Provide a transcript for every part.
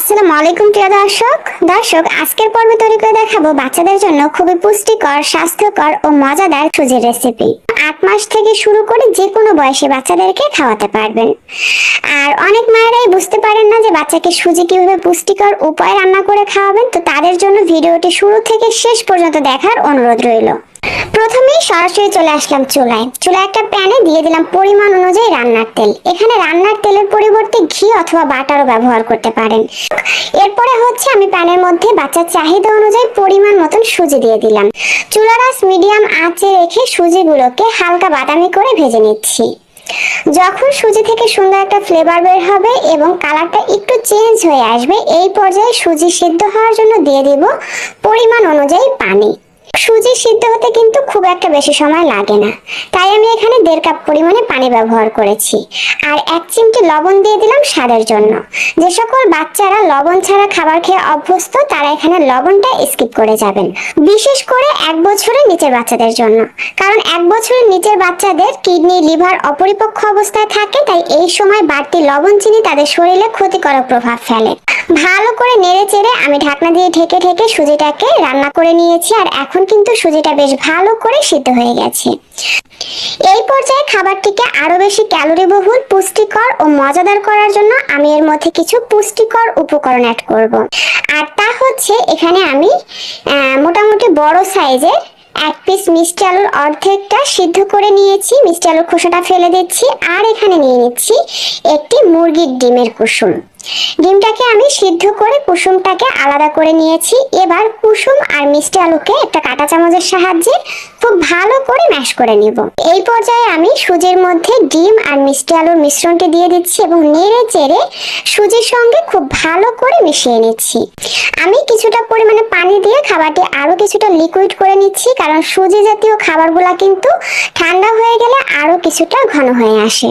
আসসালামু আলাইকুম প্রিয় দর্শক আজকের পর্বে তৈরি করে দেখাবো বাচ্চাদের জন্য খুবই পুষ্টিকর, স্বাস্থ্যকর ও মজাদার সুজির রেসিপি। 8 মাস থেকে শুরু করে যে কোনো বয়সী বাচ্চাদেরকে খাওয়াতে পারবেন। আর অনেক মায়েরাই বুঝতে পারেন না যে বাচ্চাকে সুজি কিভাবে পুষ্টিকর উপায়ে রান্না করে খাওয়াবেন, তো তাদের জন্য ভিডিওটি শুরু থেকে শেষ পর্যন্ত দেখার অনুরোধ রইল। প্রথমেই সরাসরি চলে আসলাম চুলায় একটা প্যানে দিয়ে দিলাম পরিমাণ অনুযায়ী রান্নার তেল। এখানে রান্নার তেলের পরিবর্তে ঘি অথবা বাটারও ব্যবহার করতে পারেন। এরপরে আমি প্যানের মধ্যে বাচ্চার চাহিদা অনুযায়ী পরিমাণ মতন সুজি দিয়ে দিলাম। চুলার আঁচ মিডিয়াম আঁচে রেখে সুজিগুলোকে হালকা বাদামি করে ভেজে নিচ্ছি। যখন সুজি থেকে সুন্দর একটা ফ্লেভার বের হবে এবং কালারটা একটু চেঞ্জ হয়ে আসবে, এই পর্যায়ে সুজি সিদ্ধ হওয়ার জন্য দিয়ে দিব পরিমাণ অনুযায়ী পানি। সুজি সিদ্ধ হতে কিন্তু খুব একটা বেশি সময় লাগে না, তাই আমি এখানে 1.5 কাপ পরিমাণে পানি ব্যবহার করেছি। আর 1 চিমটি লবণ দিয়ে দিলাম স্বাদের জন্য। যে সকল বাচ্চারা লবণ ছাড়া খাবার খেয়ে অভ্যস্ত তারা এখানে লবণটা স্কিপ করে যাবেন, বিশেষ করে 1 বছরের নিচের বাচ্চাদের জন্য, কারণ 1 বছরের নিচের বাচ্চাদের কিডনি লিভার অপরিপক্ক অবস্থায় থাকে, তাই এই সময় বাড়তি লবণ চিনি তাদের শরীরে ক্ষতিকারক প্রভাব ফেলে। ভালো করে নেড়ে চেড়ে আমি ঢাকনা দিয়ে ঢেকে ঢেকে সুজিটাকে রান্না করে নিয়েছি। আর এখন কিন্তু সুজিটা বেশ ভালো করে সিদ্ধ হয়ে গেছে। এই পর্যায়ে খাবারটিকে আরো বেশি ক্যালোরি বহুল, পুষ্টিকর ও মজাদার করার জন্য আমি এর মধ্যে কিছু পুষ্টিকর উপকরণ অ্যাড করব। আর তা এখানে আমি মোটামুটি বড় সাইজের 1 পিস মিষ্টি আলুর অর্ধেকটা সিদ্ধ করে নিয়েছি, মিষ্টি আলুর খোসাটা ফেলে দিচ্ছি। আর এখানে নিয়ে নিচ্ছি একটি মুরগির ডিমের কুসুম। ডিমটাকে আমি সিদ্ধ করে কুসুমটাকে আলাদা করে নিয়েছি। এবার কুসুম আর মিষ্টি আলুকে একটা কাঁটা চামচের সাহায্যে খুব ভালো করে ম্যাশ করে নিব। এই পর্যায়ে আমি সুজির মধ্যে ডিম আর মিষ্টি আলুর মিশ্রণটি দিয়ে দিচ্ছি এবং নেড়ে চেড়ে সুজির সঙ্গে খুব ভালো করে মিশিয়ে নিচ্ছি। আমি কিছুটা পরিমাণে পানি দিয়ে খাবারটি আরো কিছুটা লিকুইড করে নিচ্ছি, কারণ সুজি জাতীয় খাবারগুলা কিন্তু ঠান্ডা হয়ে গেলে আরো কিছুটা ঘন হয়ে আসে।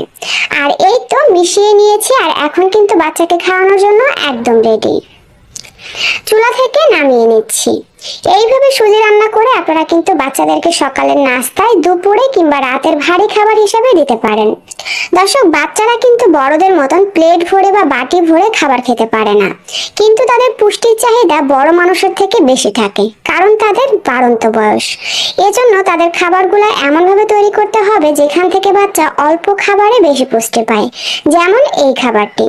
আর এই তো মিশিয়ে নিয়েছি, আর এখন কিন্তু বাচ্চাকে খাওয়ানোর জন্য একদম রেডি। চুলা থেকে নামিয়ে নিচ্ছি। এইভাবে সুজি রান্না করে আপনারা কিন্তু বাচ্চাদেরকে সকালের নাস্তায়, দুপুরে কিংবা রাতের ভারী খাবার হিসেবে দিতে পারেন। দর্শক, বাচ্চারা কিন্তু বড়দের মতন প্লেট ভরে বা বাটি ভরে খাবার খেতে পারে না, কিন্তু তাদের পুষ্টির চাহিদা বড় মানুষের থেকে বেশি থাকে, কারণ তাদের বাড়ন্ত বয়স। এজন্য তাদের খাবারগুলো এমনভাবে তৈরি করতে হবে যেখান থেকে বাচ্চা অল্প খাবারে বেশি পুষ্টি পায়, যেমন এই খাবারটি।